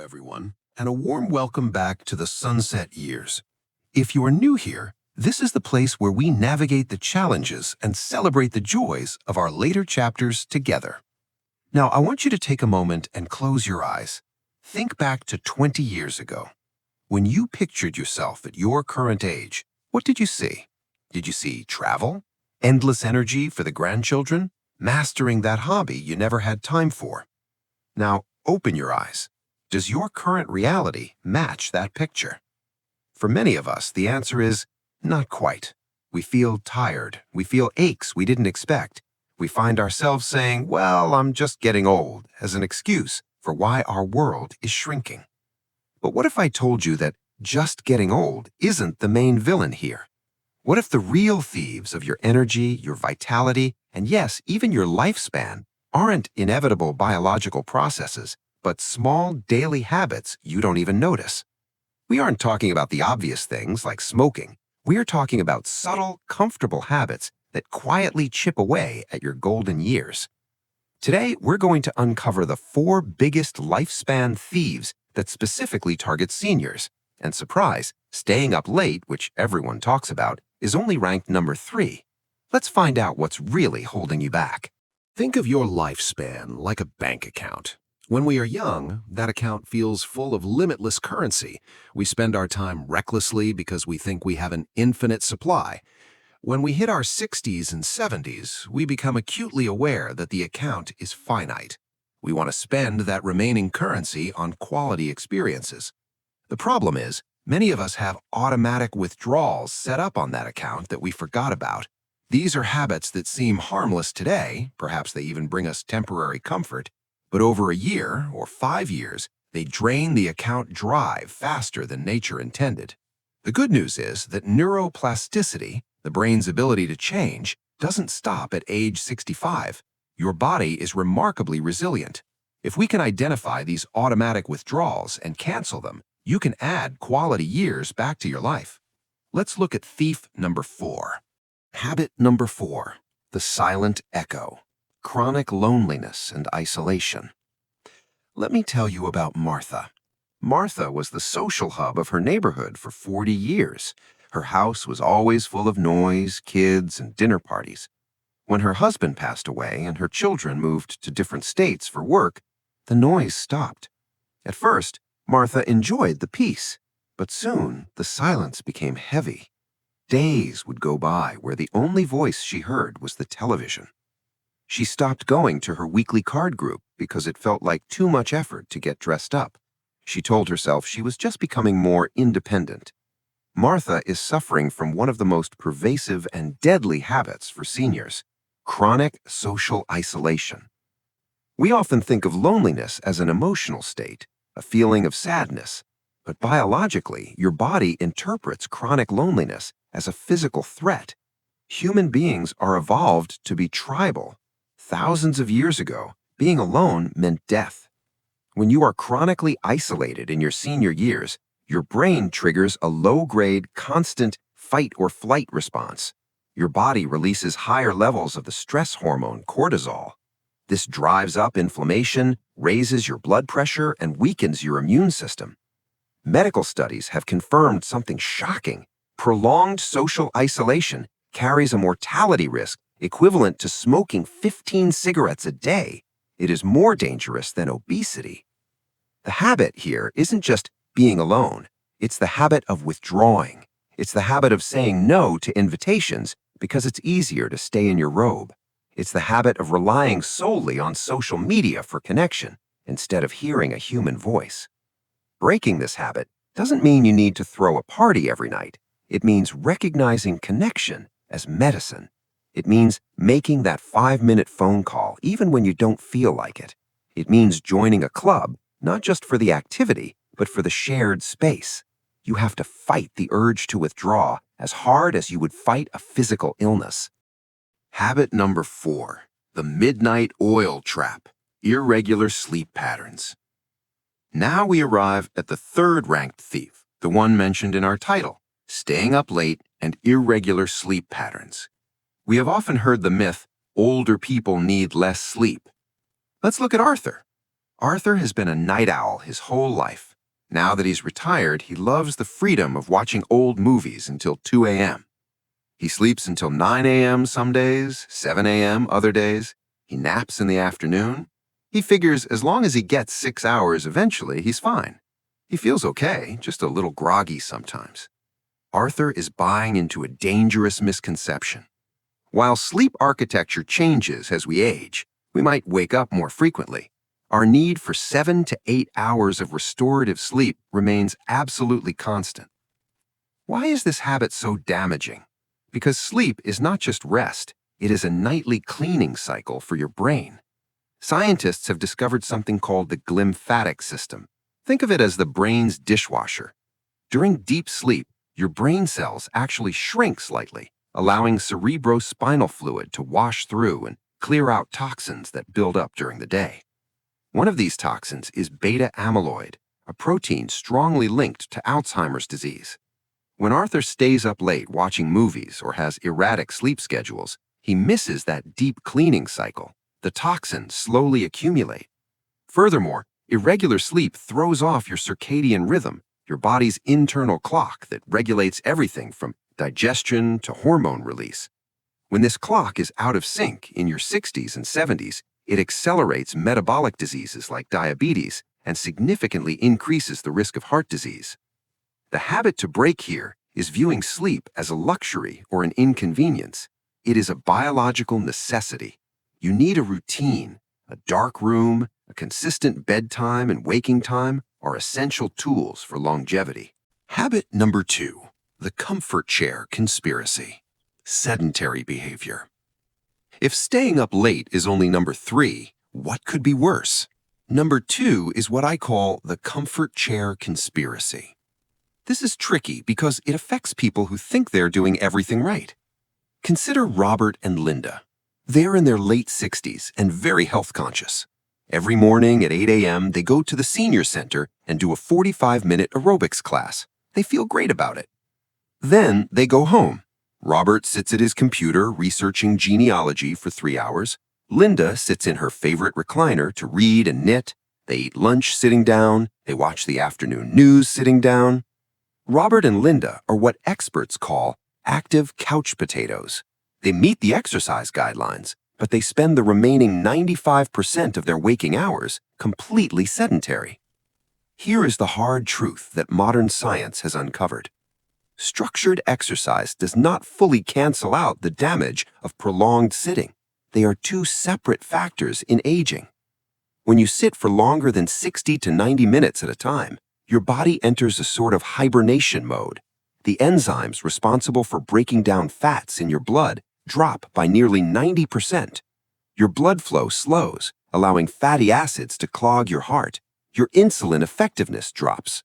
everyone, and a warm welcome back to the Sunset Years. If you are new here, this is the place where we navigate the challenges and celebrate the joys of our later chapters together. Now, I want you to take a moment and close your eyes. Think back to 20 years ago. When you pictured yourself at your current age, what did you see? Did you see travel? Endless energy for the grandchildren? Mastering that hobby you never had time for? Now, open your eyes. Does your current reality match that picture? For many of us, the answer is not quite. We feel tired. We feel aches we didn't expect. We find ourselves saying, well, I'm just getting old, as an excuse for why our world is shrinking. But what if I told you that just getting old isn't the main villain here? What if the real thieves of your energy, your vitality, and yes, even your lifespan aren't inevitable biological processes, but small daily habits you don't even notice? We aren't talking about the obvious things like smoking. We are talking about subtle, comfortable habits that quietly chip away at your golden years. Today, we're going to uncover the 4 biggest lifespan thieves that specifically target seniors. And surprise, staying up late, which everyone talks about, is only ranked number 3. Let's find out what's really holding you back. Think of your lifespan like a bank account. When we are young, that account feels full of limitless currency. We spend our time recklessly because we think we have an infinite supply. When we hit our 60s and 70s, we become acutely aware that the account is finite. We want to spend that remaining currency on quality experiences. The problem is, many of us have automatic withdrawals set up on that account that we forgot about. These are habits that seem harmless today, perhaps they even bring us temporary comfort, but over a year or 5 years, they drain the account dry faster than nature intended. The good news is that neuroplasticity, the brain's ability to change, doesn't stop at age 65. Your body is remarkably resilient. If we can identify these automatic withdrawals and cancel them, you can add quality years back to your life. Let's look at thief number 4. Habit number 4, the silent echo. Chronic loneliness and isolation. Let me tell you about Martha. Martha was the social hub of her neighborhood for 40 years. Her house was always full of noise, kids, and dinner parties. When her husband passed away and her children moved to different states for work, the noise stopped. At first, Martha enjoyed the peace, but soon the silence became heavy. Days would go by where the only voice she heard was the television. She stopped going to her weekly card group because it felt like too much effort to get dressed up. She told herself she was just becoming more independent. Martha is suffering from one of the most pervasive and deadly habits for seniors: chronic social isolation. We often think of loneliness as an emotional state, a feeling of sadness, but biologically, your body interprets chronic loneliness as a physical threat. Human beings are evolved to be tribal. Thousands of years ago, being alone meant death. When you are chronically isolated in your senior years, your brain triggers a low-grade, constant fight or flight response. Your body releases higher levels of the stress hormone cortisol. This drives up inflammation, raises your blood pressure, and weakens your immune system. Medical studies have confirmed something shocking. Prolonged social isolation carries a mortality risk equivalent to smoking 15 cigarettes a day. It is more dangerous than obesity. The habit here isn't just being alone. It's the habit of withdrawing. It's the habit of saying no to invitations because it's easier to stay in your robe. It's the habit of relying solely on social media for connection instead of hearing a human voice. Breaking this habit doesn't mean you need to throw a party every night. It means recognizing connection as medicine. It means making that 5-minute phone call even when you don't feel like it. It means joining a club, not just for the activity, but for the shared space. You have to fight the urge to withdraw as hard as you would fight a physical illness. Habit number 4, the midnight oil trap, irregular sleep patterns. Now we arrive at the 3rd ranked thief, the one mentioned in our title, staying up late and irregular sleep patterns. We have often heard the myth, older people need less sleep. Let's look at Arthur. Arthur has been a night owl his whole life. Now that he's retired, he loves the freedom of watching old movies until 2 a.m. He sleeps until 9 a.m. some days, 7 a.m. other days. He naps in the afternoon. He figures as long as he gets 6 hours eventually, he's fine. He feels okay, just a little groggy sometimes. Arthur is buying into a dangerous misconception. While sleep architecture changes as we age, we might wake up more frequently. Our need for 7 to 8 hours of restorative sleep remains absolutely constant. Why is this habit so damaging? Because sleep is not just rest, it is a nightly cleaning cycle for your brain. Scientists have discovered something called the glymphatic system. Think of it as the brain's dishwasher. During deep sleep, your brain cells actually shrink slightly, allowing cerebrospinal fluid to wash through and clear out toxins that build up during the day. One of these toxins is beta amyloid, a protein strongly linked to Alzheimer's disease. When Arthur stays up late watching movies or has erratic sleep schedules, he misses that deep cleaning cycle. The toxins slowly accumulate. Furthermore, irregular sleep throws off your circadian rhythm, your body's internal clock that regulates everything from digestion to hormone release. When this clock is out of sync in your 60s and 70s, it accelerates metabolic diseases like diabetes and significantly increases the risk of heart disease. The habit to break here is viewing sleep as a luxury or an inconvenience. It is a biological necessity. You need a routine. A dark room, a consistent bedtime and waking time are essential tools for longevity. Habit number 2, the comfort chair conspiracy. Sedentary behavior. If staying up late is only number 3, what could be worse? Number 2 is what I call the comfort chair conspiracy. This is tricky because it affects people who think they're doing everything right. Consider Robert and Linda. They're in their late 60s and very health conscious. Every morning at 8 a.m., they go to the senior center and do a 45-minute aerobics class. They feel great about it. Then they go home. Robert sits at his computer researching genealogy for 3 hours. Linda sits in her favorite recliner to read and knit. They eat lunch sitting down. They watch the afternoon news sitting down. Robert and Linda are what experts call active couch potatoes. They meet the exercise guidelines, but they spend the remaining 95% of their waking hours completely sedentary. Here is the hard truth that modern science has uncovered. Structured exercise does not fully cancel out the damage of prolonged sitting. They are two separate factors in aging. When you sit for longer than 60 to 90 minutes at a time, your body enters a sort of hibernation mode. The enzymes responsible for breaking down fats in your blood drop by nearly 90%. Your blood flow slows, allowing fatty acids to clog your heart. Your insulin effectiveness drops.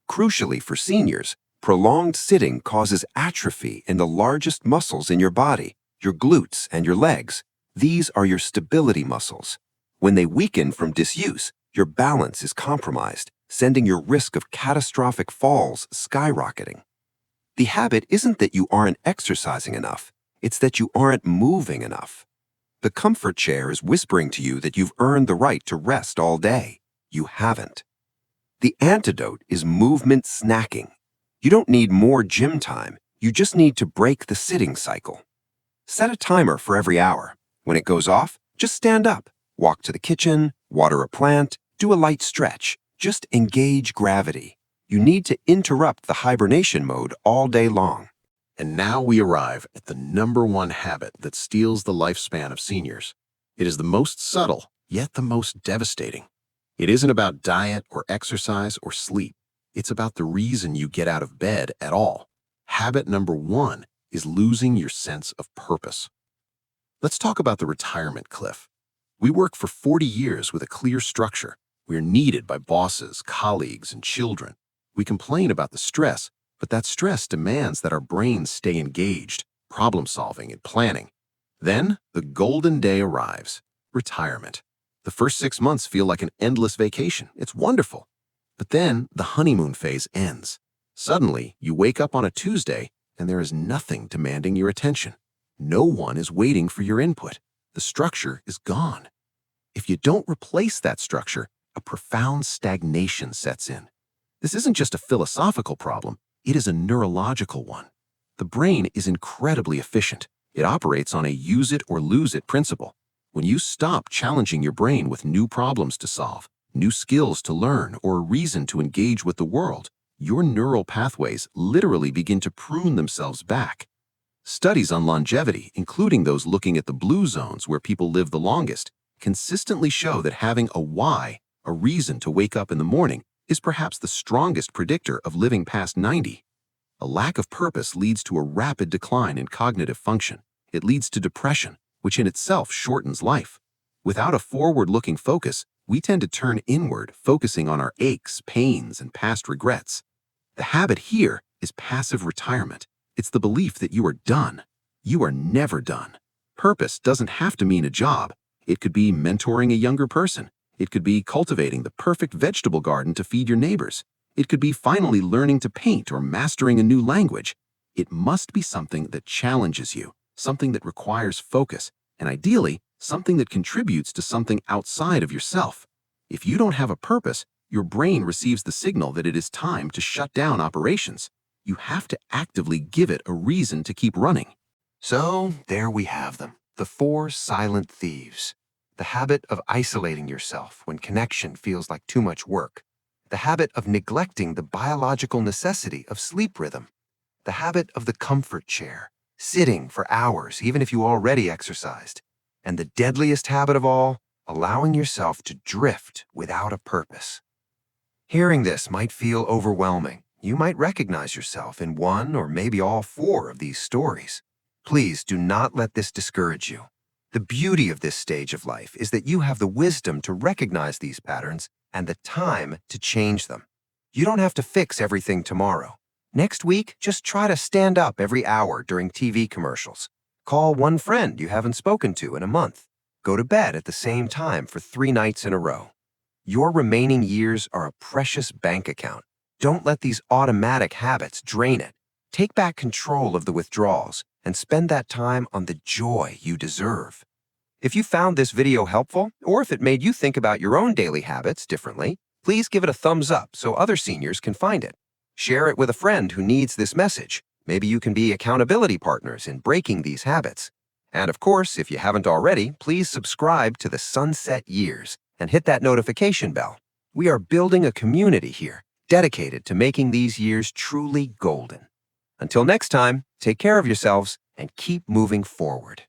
Crucially for seniors, prolonged sitting causes atrophy in the largest muscles in your body, your glutes and your legs. These are your stability muscles. When they weaken from disuse, your balance is compromised, sending your risk of catastrophic falls skyrocketing. The habit isn't that you aren't exercising enough, it's that you aren't moving enough. The comfort chair is whispering to you that you've earned the right to rest all day. You haven't. The antidote is movement snacking. You don't need more gym time, you just need to break the sitting cycle. Set a timer for every hour. When it goes off, just stand up, walk to the kitchen, water a plant, do a light stretch. Just engage gravity. You need to interrupt the hibernation mode all day long. And now we arrive at the number 1 habit that steals the lifespan of seniors. It is the most subtle, yet the most devastating. It isn't about diet or exercise or sleep. It's about the reason you get out of bed at all. Habit number 1 is losing your sense of purpose. Let's talk about the retirement cliff. We work for 40 years with a clear structure. We're needed by bosses, colleagues, and children. We complain about the stress, but that stress demands that our brains stay engaged, problem-solving and planning. Then, the golden day arrives, retirement. The first 6 months feel like an endless vacation. It's wonderful. But then, the honeymoon phase ends. Suddenly, you wake up on a Tuesday, and there is nothing demanding your attention. No one is waiting for your input. The structure is gone. If you don't replace that structure, a profound stagnation sets in. This isn't just a philosophical problem, it is a neurological one. The brain is incredibly efficient. It operates on a use it or lose it principle. When you stop challenging your brain with new problems to solve, new skills to learn, or a reason to engage with the world, your neural pathways literally begin to prune themselves back. Studies on longevity, including those looking at the blue zones where people live the longest, consistently show that having a why, a reason to wake up in the morning, is perhaps the strongest predictor of living past 90. A lack of purpose leads to a rapid decline in cognitive function. It leads to depression, which in itself shortens life. Without a forward-looking focus, we tend to turn inward, focusing on our aches, pains, and past regrets. The habit here is passive retirement. It's the belief that you are done. You are never done. Purpose doesn't have to mean a job. It could be mentoring a younger person. It could be cultivating the perfect vegetable garden to feed your neighbors. It could be finally learning to paint or mastering a new language. It must be something that challenges you, something that requires focus, and ideally, something that contributes to something outside of yourself. If you don't have a purpose, your brain receives the signal that it is time to shut down operations. You have to actively give it a reason to keep running. So there we have them, the 4 silent thieves. The habit of isolating yourself when connection feels like too much work. The habit of neglecting the biological necessity of sleep rhythm. The habit of the comfort chair, sitting for hours even if you already exercised. And the deadliest habit of all, allowing yourself to drift without a purpose. Hearing this might feel overwhelming. You might recognize yourself in one or maybe all 4 of these stories. Please do not let this discourage you. The beauty of this stage of life is that you have the wisdom to recognize these patterns and the time to change them. You don't have to fix everything tomorrow. Next week, just try to stand up every hour during TV commercials. Call one friend you haven't spoken to in a month. Go to bed at the same time for 3 nights in a row. Your remaining years are a precious bank account. Don't let these automatic habits drain it. Take back control of the withdrawals and spend that time on the joy you deserve. If you found this video helpful, or if it made you think about your own daily habits differently, please give it a thumbs up so other seniors can find it. Share it with a friend who needs this message. Maybe you can be accountability partners in breaking these habits. And of course, if you haven't already, please subscribe to the Sunset Years and hit that notification bell. We are building a community here, dedicated to making these years truly golden. Until next time, take care of yourselves and keep moving forward.